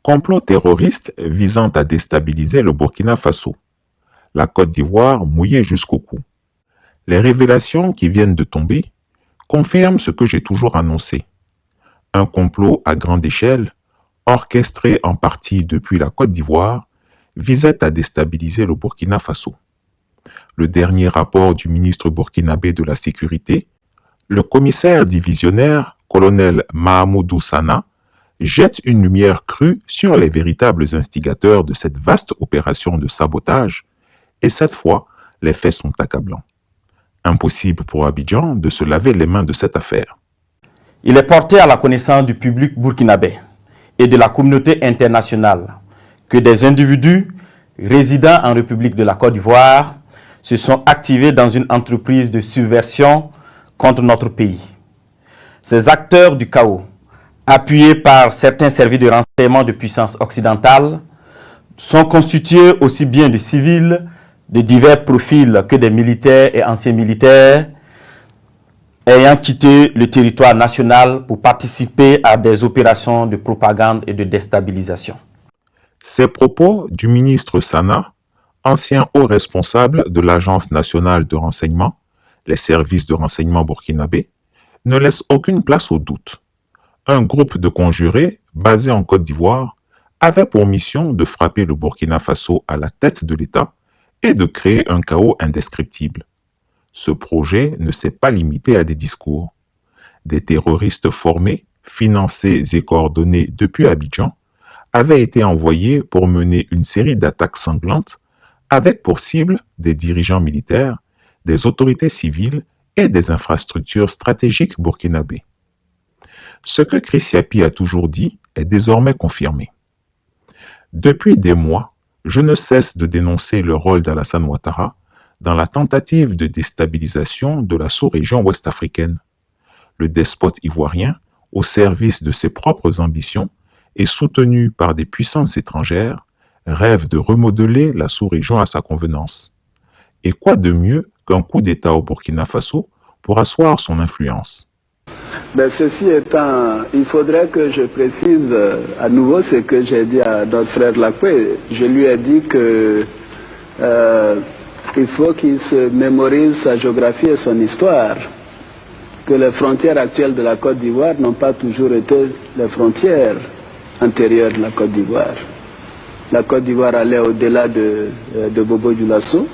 Complot terroriste visant à déstabiliser le Burkina Faso. La Côte d'Ivoire mouillée jusqu'au cou. Les révélations qui viennent de tomber confirment ce que j'ai toujours annoncé. Un complot à grande échelle, orchestré en partie depuis la Côte d'Ivoire, visait à déstabiliser le Burkina Faso. Le dernier rapport du ministre burkinabé de la Sécurité, le commissaire divisionnaire, colonel Mahamoudou Sana, jette une lumière crue sur les véritables instigateurs de cette vaste opération de sabotage, et cette fois, les faits sont accablants. Impossible pour Abidjan de se laver les mains de cette affaire. Il est porté à la connaissance du public burkinabé et de la communauté internationale que des individus résidant en République de la Côte d'Ivoire se sont activés dans une entreprise de subversion contre notre pays. Ces acteurs du chaos, appuyés par certains services de renseignement de puissance occidentale, sont constitués aussi bien de civils de divers profils que des militaires et anciens militaires ayant quitté le territoire national pour participer à des opérations de propagande et de déstabilisation. Ces propos du ministre Sana, ancien haut responsable de l'Agence nationale de renseignement, les services de renseignement burkinabé, ne laissent aucune place au doute. Un groupe de conjurés, basé en Côte d'Ivoire, avait pour mission de frapper le Burkina Faso à la tête de l'État et de créer un chaos indescriptible. Ce projet ne s'est pas limité à des discours. Des terroristes formés, financés et coordonnés depuis Abidjan avaient été envoyés pour mener une série d'attaques sanglantes avec pour cible des dirigeants militaires, des autorités civiles et des infrastructures stratégiques burkinabées. Ce que Chris Yapi a toujours dit est désormais confirmé. Depuis des mois, je ne cesse de dénoncer le rôle d'Alassane Ouattara dans la tentative de déstabilisation de la sous-région ouest-africaine. Le despote ivoirien, au service de ses propres ambitions et soutenu par des puissances étrangères, rêve de remodeler la sous-région à sa convenance. Et quoi de mieux qu'un coup d'État au Burkina Faso pour asseoir son influence? Ben, ceci étant, il faudrait que je précise à nouveau ce que j'ai dit à notre frère Lacoué. Je lui ai dit que il faut qu'il se mémorise sa géographie et son histoire, que les frontières actuelles de la Côte d'Ivoire n'ont pas toujours été les frontières antérieures de la Côte d'Ivoire. La Côte d'Ivoire allait au-delà de Bobo Dioulasso,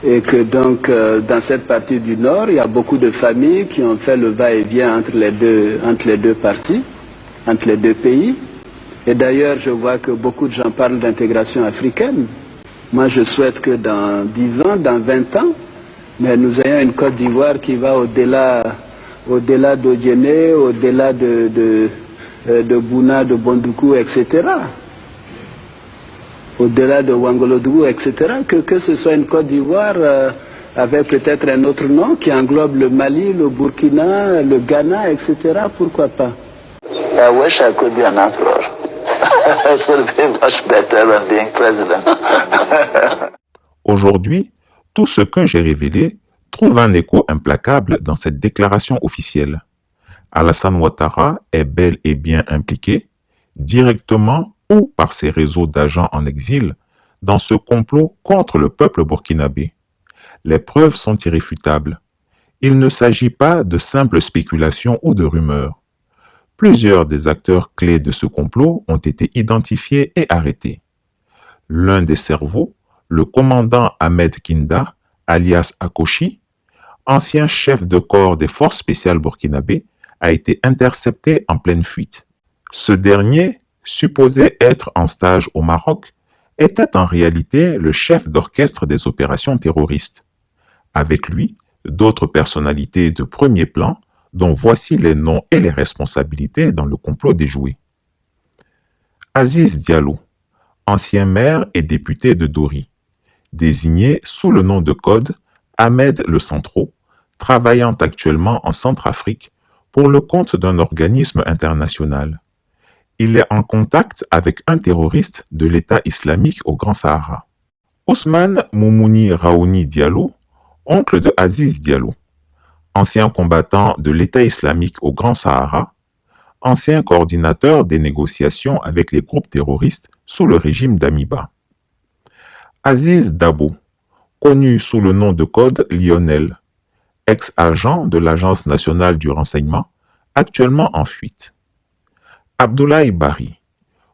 et que donc dans cette partie du nord, il y a beaucoup de familles qui ont fait le va-et-vient entre les deux parties, entre les deux pays. Et d'ailleurs, je vois que beaucoup de gens parlent d'intégration africaine. Moi, je souhaite que dans 10 ans, dans 20 ans, mais nous ayons une Côte d'Ivoire qui va au-delà d'Odiéné, au-delà de Bouna, de Bondoukou, etc. Au-delà de Ouangolodougou, etc., que ce soit une Côte d'Ivoire avec peut-être un autre nom qui englobe le Mali, le Burkina, le Ghana, etc., pourquoi pas? I wish I could be an emperor. It would be much better than being president. Aujourd'hui, tout ce que j'ai révélé trouve un écho implacable dans cette déclaration officielle. Alassane Ouattara est bel et bien impliqué, directement ou par ses réseaux d'agents en exil, dans ce complot contre le peuple burkinabé. Les preuves sont irréfutables. Il ne s'agit pas de simples spéculations ou de rumeurs. Plusieurs des acteurs clés de ce complot ont été identifiés et arrêtés. L'un des cerveaux, le commandant Ahmed Kinda, alias Akoshi, ancien chef de corps des forces spéciales burkinabé, a été intercepté en pleine fuite. Ce dernier, supposé être en stage au Maroc, était en réalité le chef d'orchestre des opérations terroristes. Avec lui, d'autres personnalités de premier plan, dont voici les noms et les responsabilités dans le complot déjoué. Aziz Diallo, ancien maire et député de Dori, désigné sous le nom de code Ahmed Le Centro, travaillant actuellement en Centrafrique pour le compte d'un organisme international. Il est en contact avec un terroriste de l'État islamique au Grand Sahara. Ousmane Moumouni Raouni Diallo, oncle de Aziz Diallo, ancien combattant de l'État islamique au Grand Sahara, ancien coordinateur des négociations avec les groupes terroristes sous le régime d'Amiba. Aziz Dabo, connu sous le nom de code Lionel, ex-agent de l'Agence nationale du renseignement, actuellement en fuite. Abdoulaye Bari,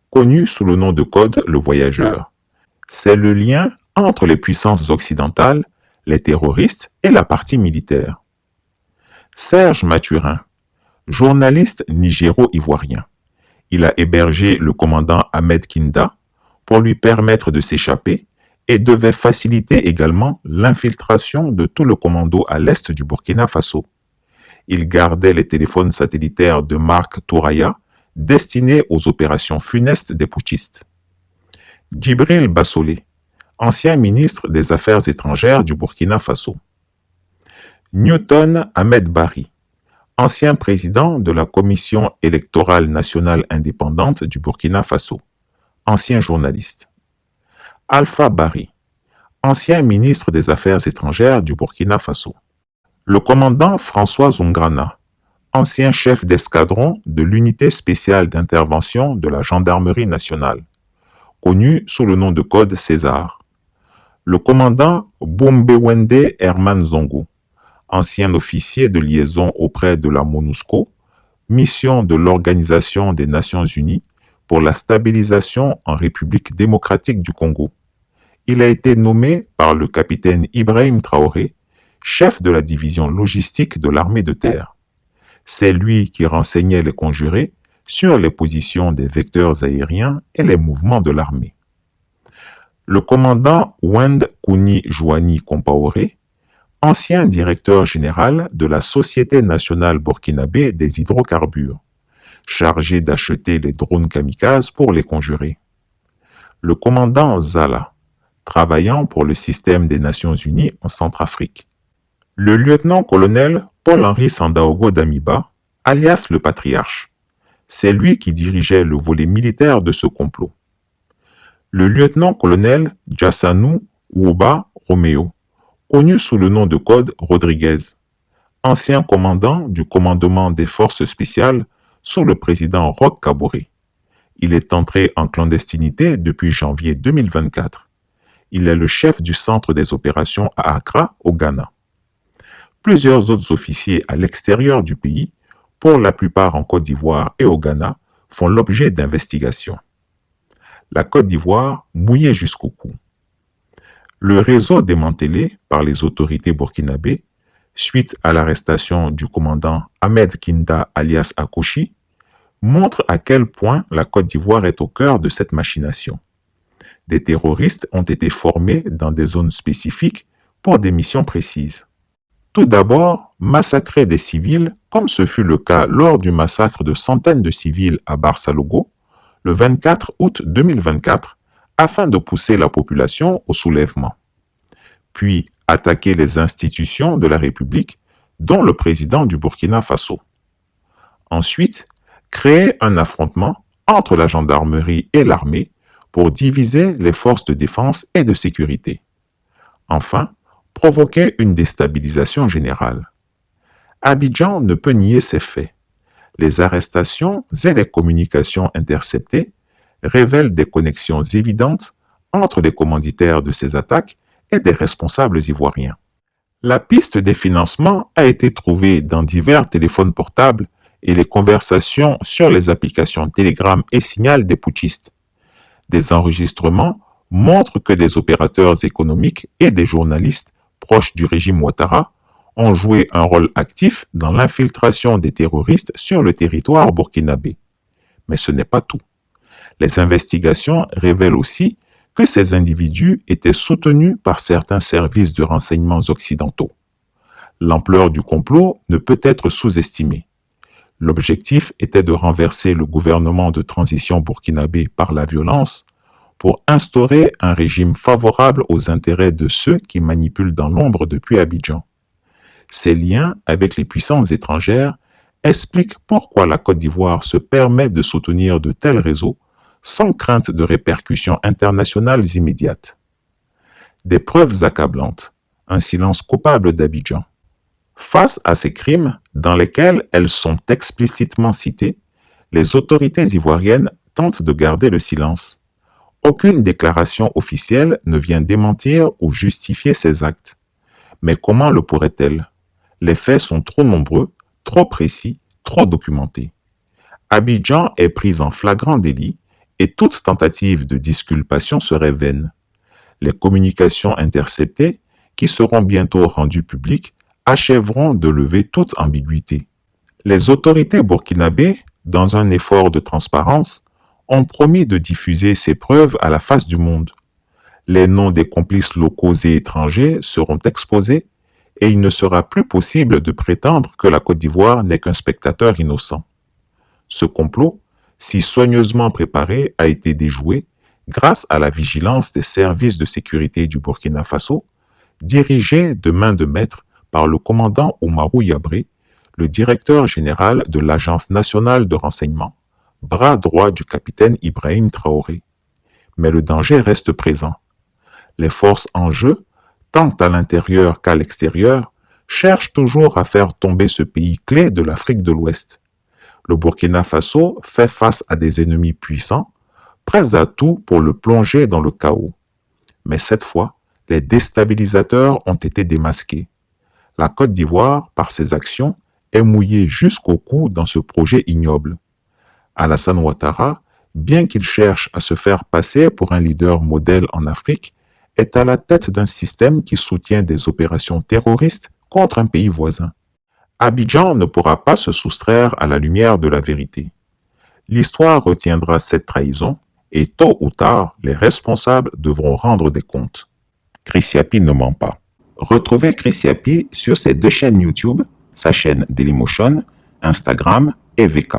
connu sous le nom de code Le Voyageur. C'est le lien entre les puissances occidentales, les terroristes et la partie militaire. Serge Mathurin, journaliste nigéro-ivoirien. Il a hébergé le commandant Ahmed Kinda pour lui permettre de s'échapper et devait faciliter également l'infiltration de tout le commando à l'est du Burkina Faso. Il gardait les téléphones satellitaires de marque Touraya destinés aux opérations funestes des putschistes. Djibril Bassolé, ancien ministre des Affaires étrangères du Burkina Faso. Newton Ahmed Bari, ancien président de la Commission électorale nationale indépendante du Burkina Faso, ancien journaliste. Alpha Bari, ancien ministre des Affaires étrangères du Burkina Faso. Le commandant François Zungrana, ancien chef d'escadron de l'unité spéciale d'intervention de la Gendarmerie nationale, connu sous le nom de code César. Le commandant Bombewende Herman Zongo, ancien officier de liaison auprès de la MONUSCO, mission de l'Organisation des Nations Unies pour la stabilisation en République démocratique du Congo. Il a été nommé par le capitaine Ibrahim Traoré, chef de la division logistique de l'armée de terre. C'est lui qui renseignait les conjurés sur les positions des vecteurs aériens et les mouvements de l'armée. Le commandant Wend Kouni Joani Compaoré, ancien directeur général de la Société nationale burkinabé des hydrocarbures, chargé d'acheter les drones kamikazes pour les conjurés. Le commandant Zala, travaillant pour le système des Nations Unies en Centrafrique. Le lieutenant-colonel Paul-Henri Sandaogo d'Amiba, alias le Patriarche. C'est lui qui dirigeait le volet militaire de ce complot. Le lieutenant-colonel Jassanou Ouba Romeo, connu sous le nom de code Rodriguez, ancien commandant du commandement des forces spéciales sous le président Roch Kaboré. Il est entré en clandestinité depuis janvier 2024. Il est le chef du centre des opérations à Accra, au Ghana. Plusieurs autres officiers à l'extérieur du pays, pour la plupart en Côte d'Ivoire et au Ghana, font l'objet d'investigations. La Côte d'Ivoire mouillée jusqu'au cou. Le réseau démantelé par les autorités burkinabées, suite à l'arrestation du commandant Ahmed Kinda alias Akoshi, montre à quel point la Côte d'Ivoire est au cœur de cette machination. Des terroristes ont été formés dans des zones spécifiques pour des missions précises. Tout d'abord, massacrer des civils, comme ce fut le cas lors du massacre de centaines de civils à Barça-Logo, le 24 août 2024, afin de pousser la population au soulèvement. Puis, attaquer les institutions de la République, dont le président du Burkina Faso. Ensuite, créer un affrontement entre la gendarmerie et l'armée pour diviser les forces de défense et de sécurité. Enfin, provoquer une déstabilisation générale. Abidjan ne peut nier ces faits. Les arrestations et les communications interceptées révèlent des connexions évidentes entre les commanditaires de ces attaques et des responsables ivoiriens. La piste des financements a été trouvée dans divers téléphones portables et les conversations sur les applications Telegram et Signal des putschistes. Des enregistrements montrent que des opérateurs économiques et des journalistes proches du régime Ouattara ont joué un rôle actif dans l'infiltration des terroristes sur le territoire burkinabé. Mais ce n'est pas tout. Les investigations révèlent aussi que ces individus étaient soutenus par certains services de renseignements occidentaux. L'ampleur du complot ne peut être sous-estimée. L'objectif était de renverser le gouvernement de transition burkinabé par la violence pour instaurer un régime favorable aux intérêts de ceux qui manipulent dans l'ombre depuis Abidjan. Ces liens avec les puissances étrangères expliquent pourquoi la Côte d'Ivoire se permet de soutenir de tels réseaux sans crainte de répercussions internationales immédiates. Des preuves accablantes, un silence coupable d'Abidjan. Face à ces crimes, dans lesquels elles sont explicitement citées, Les autorités ivoiriennes tentent de garder le silence. Aucune déclaration officielle ne vient démentir ou justifier ces actes. Mais comment le pourrait-elle? Les faits sont trop nombreux, trop précis, trop documentés. Abidjan est prise en flagrant délit et toute tentative de disculpation serait vaine. Les communications interceptées, qui seront bientôt rendues publiques, achèveront de lever toute ambiguïté. Les autorités burkinabées, dans un effort de transparence, ont promis de diffuser ces preuves à la face du monde. Les noms des complices locaux et étrangers seront exposés et il ne sera plus possible de prétendre que la Côte d'Ivoire n'est qu'un spectateur innocent. Ce complot, si soigneusement préparé, a été déjoué grâce à la vigilance des services de sécurité du Burkina Faso, dirigés de main de maître par le commandant Oumarou Yabré, le directeur général de l'Agence nationale de renseignement, bras droit du capitaine Ibrahim Traoré. Mais le danger reste présent. Les forces en jeu, tant à l'intérieur qu'à l'extérieur, cherchent toujours à faire tomber ce pays clé de l'Afrique de l'Ouest. Le Burkina Faso fait face à des ennemis puissants, prêts à tout pour le plonger dans le chaos. Mais cette fois, les déstabilisateurs ont été démasqués. La Côte d'Ivoire, par ses actions, est mouillée jusqu'au cou dans ce projet ignoble. Alassane Ouattara, bien qu'il cherche à se faire passer pour un leader modèle en Afrique, est à la tête d'un système qui soutient des opérations terroristes contre un pays voisin. Abidjan ne pourra pas se soustraire à la lumière de la vérité. L'histoire retiendra cette trahison et tôt ou tard, les responsables devront rendre des comptes. Chris Yapi ne ment pas. Retrouvez Chris Yapi sur ses deux chaînes YouTube, sa chaîne Dailymotion, Instagram et VK.